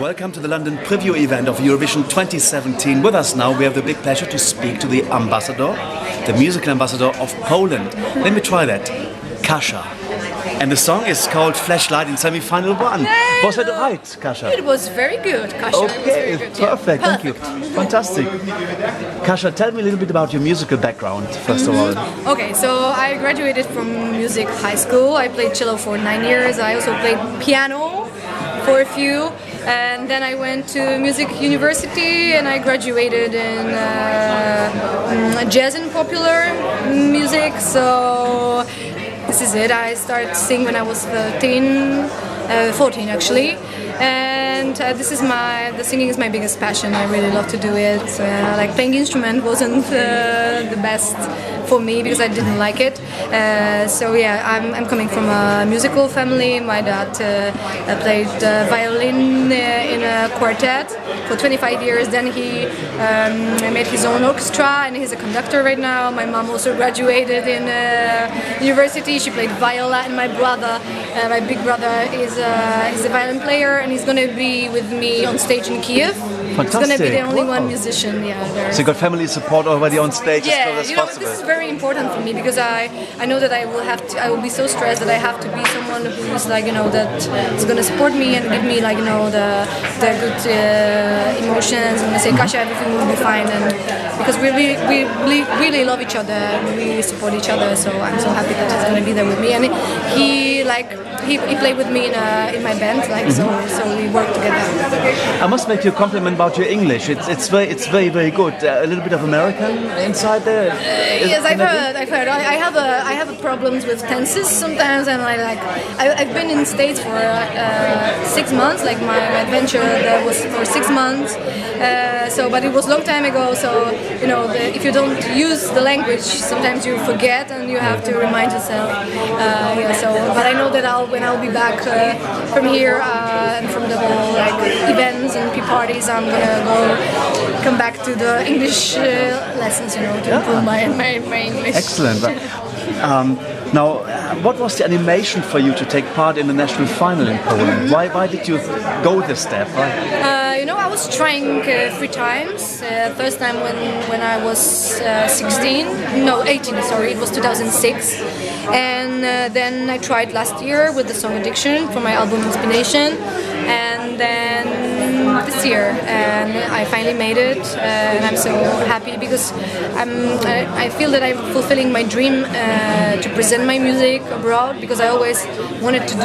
Welcome to the London Preview event of Eurovision 2017. With us now, we have the big pleasure to speak to the ambassador, the musical ambassador of Poland. Let me try that. Kasia. And the song is called Flashlight in semi-final one. Was that right, Kasia? It was very good, Kasia. Okay, good, perfect, yeah. Thank you. Fantastic. Kasia, tell me a little bit about your musical background, first of all. Okay, so I graduated from music high school. I played cello for 9 years. I also played piano for a few. And then I went to music university and I graduated in jazz and popular music. So this is it. I started singing when I was 14 actually. And the singing is my biggest passion. I really love to do it. Like playing instrument wasn't the best for me because I didn't like it. So yeah, I'm coming from a musical family. My dad played violin in a quartet for 25 years. Then he made his own orchestra and he's a conductor right now. My mom also graduated in university. She played viola, and my brother, my big brother, is a violin player, and he's going to be with me on stage in Kyiv. Fantastic. He's going to be the only one musician. Yeah. There. So you got family support already on stage as well as you know, possible. this is very important for me because I know that I will be so stressed that I have to be someone who's like, you know, that is going to support me and give me like, you know, the good emotions and say, Kasia, everything will be fine, and because we really love each other and we support each other, so I'm so happy that he's going to be there with me. And he played with me in my band, like so we work together. I must make you a compliment about your English. It's very good. A little bit of American inside there. Yes, I've heard. I have problems with tenses sometimes, and I've been in States for 6 months. Like my adventure there was for 6 months. But it was a long time ago. So you know, if you don't use the language, sometimes you forget, and you have to remind yourself. But I know that when I'll be back from here and from the whole events and parties, I'm gonna come back to the English lessons, you know, to improve my English. Excellent. Now, what was the animation for you to take part in the national final in Poland? Why did you go this step? You know, I was trying 3 times. First time when I was 18, sorry, it was 2006. And then I tried last year with the song Addiction for my album Inspiration. And then this year, and I finally made it, and I'm so happy because I feel that I'm fulfilling my dream to present my music abroad, because I always wanted to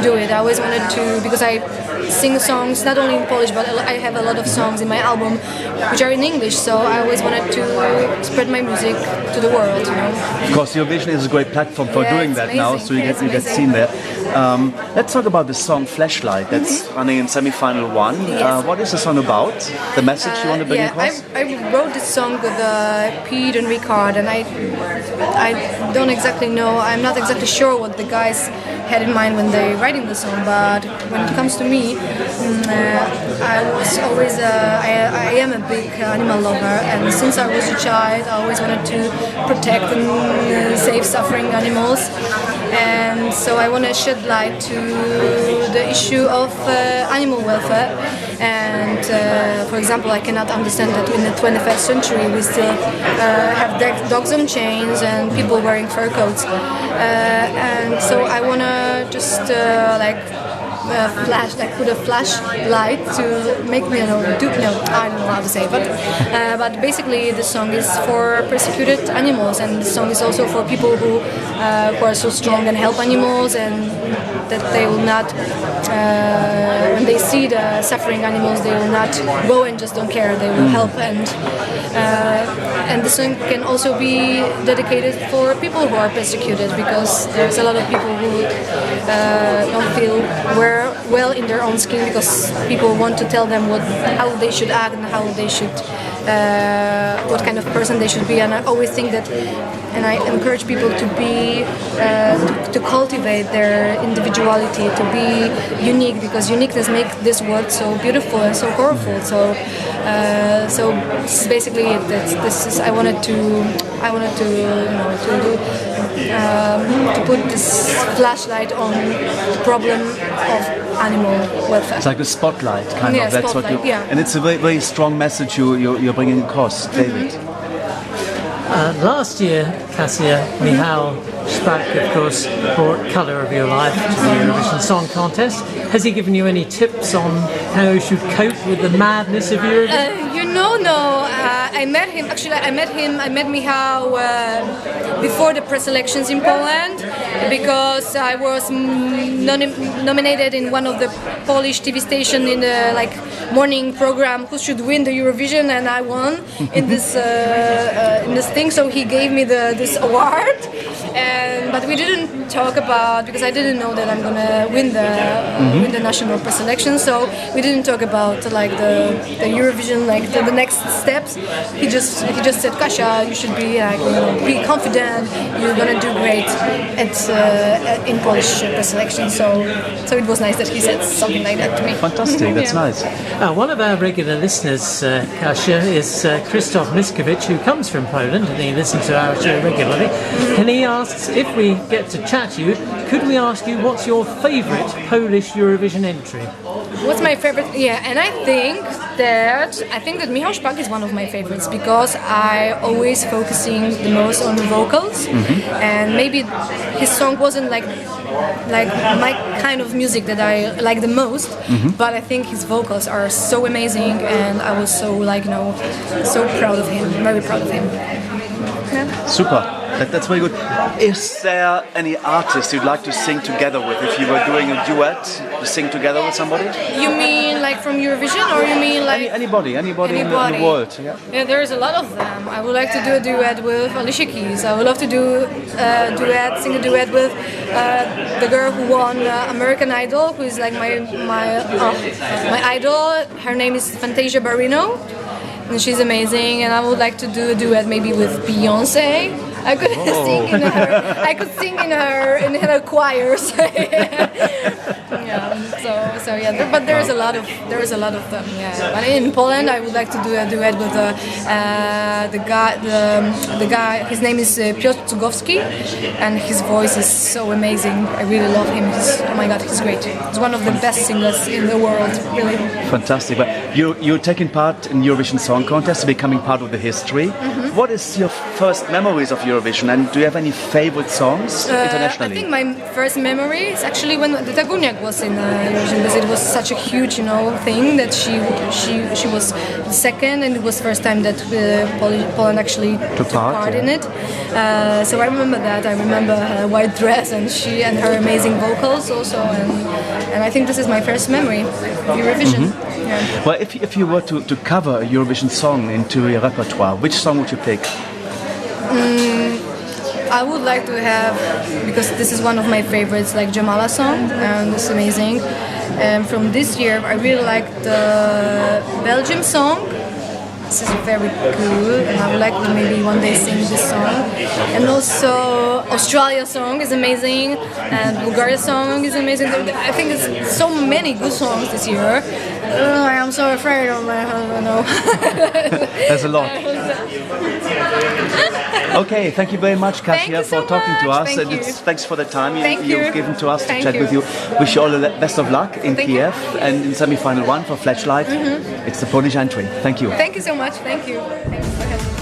do it. I always wanted to, because I sing songs not only in Polish, but I have a lot of songs in my album which are in English, so I always wanted to spread my music to the world, you know. Of course, Eurovision is a great platform for doing that amazing. now, so you get seen there. Let's talk about the song Flashlight that's running in semi-final 1. Yes. What is the song about? The message you want to bring across? I wrote this song with Pete and Ricard, and I don't exactly know. I'm not exactly sure what the guys had in mind when they writing the song, but when it comes to me, I was always I am a big animal lover, and since I was a child, I always wanted to protect and save suffering animals, and so I want to shed light to the issue of animal welfare. And for example, I cannot understand that in the 21st century we still have dogs on chains and people wearing fur coats, and so I want to just put a flashlight to make me I don't know how to say, but basically the song is for persecuted animals, and the song is also for people who are so strong and help animals, and that they will not when they see the suffering animals, they will not go and just don't care. They will help, and the song can also be dedicated for people who are persecuted, because there's a lot of people who don't feel well in their own skin, because people want to tell them how they should act and how they should what kind of person they should be. And I always think that, and I encourage people to be to cultivate their individuality, to be unique, because uniqueness makes this world so beautiful and so powerful. So this is basically it. I wanted to put this flashlight on the problem of animal welfare. It's like a spotlight, kind Yeah, of. That's spotlight, what you. yeah. And it's a very, very strong message you're bringing across, David. Last year, Kasia, Michał Szpak, of course, brought Colour of Your Life to the Eurovision Song Contest. Has he given you any tips on how you should cope with the madness of Eurovision? No. I met him. Actually, I met Michał before the pre-selections in Poland because I was nominated in one of the Polish TV station in the morning program Who Should Win the Eurovision, and I won in this thing. So he gave me this award, but we didn't talk about, because I didn't know that I'm gonna win the national pre-selection. So we didn't talk about the Eurovision, the next steps. He just said, Kasia, you should be be confident. You're gonna do great in Polish pre-selection. So it was nice that he said something like that to me. Fantastic. That's nice. One of our regular listeners, Kasia, is Krzysztof Miskowicz, who comes from Poland and he listens to our show regularly. And he asks, if we get to chat to you, could we ask you what's your favourite Polish Eurovision entry? What's my favorite? Yeah, and I think that Michał Szpak is one of my favorites because I always focusing the most on the vocals, and maybe his song wasn't like my kind of music that I like the most, but I think his vocals are so amazing, and I was so so proud of him, very proud of him. Yeah. Super. That's very good. Is there any artist you'd like to sing together with? If you were doing a duet, to sing together with somebody? You mean from Eurovision, or you mean anybody in the world? Yeah. Yeah, there's a lot of them. I would like to do a duet with Alicia Keys. I would love to do sing a duet with the girl who won American Idol, who is my idol. Her name is Fantasia Barrino, and she's amazing. And I would like to do a duet maybe with Beyonce. I could sing in her. I could sing in her choirs. Yeah. So yeah. But there's a lot of them. Yeah. But in Poland, I would like to do a duet with the guy. His name is Piotr Cugowski, and his voice is so amazing. I really love him. Oh my God, he's great. He's one of the best singers in the world. Really. Fantastic. But you're taking part in Eurovision Song Contest, becoming part of the history. What is your first memories of Eurovision, and do you have any favorite songs internationally? I think my first memory is actually when the Taguniak was in Eurovision, because it was such a huge, thing that she was second, and it was the first time that Poland actually took part in it. So I remember that. I remember her white dress and her amazing vocals also, and I think this is my first memory of Eurovision. Yeah. Well, if you were to cover a Eurovision song into your repertoire, which song would you pick? I would like to have, because this is one of my favorites, Jamala song, and it's amazing. And from this year, I really like the Belgium song. This is very good, and I would like to maybe one day sing this song. And also Australia song is amazing, and Bulgaria song is amazing. I think there's so many good songs this year. I'm so afraid of my husband. No. There's a lot. Okay, thank you very much, Kasia, for talking to us. Thank you. Thanks for the time Thank you've you. given to us Thank to chat you. with you. Wish you all the best of luck in Thank Kyiv and in semi-final 1 for Flashlight. It's the Polish entry. Thank you. Thank you so much. Thank you. Thanks for having me.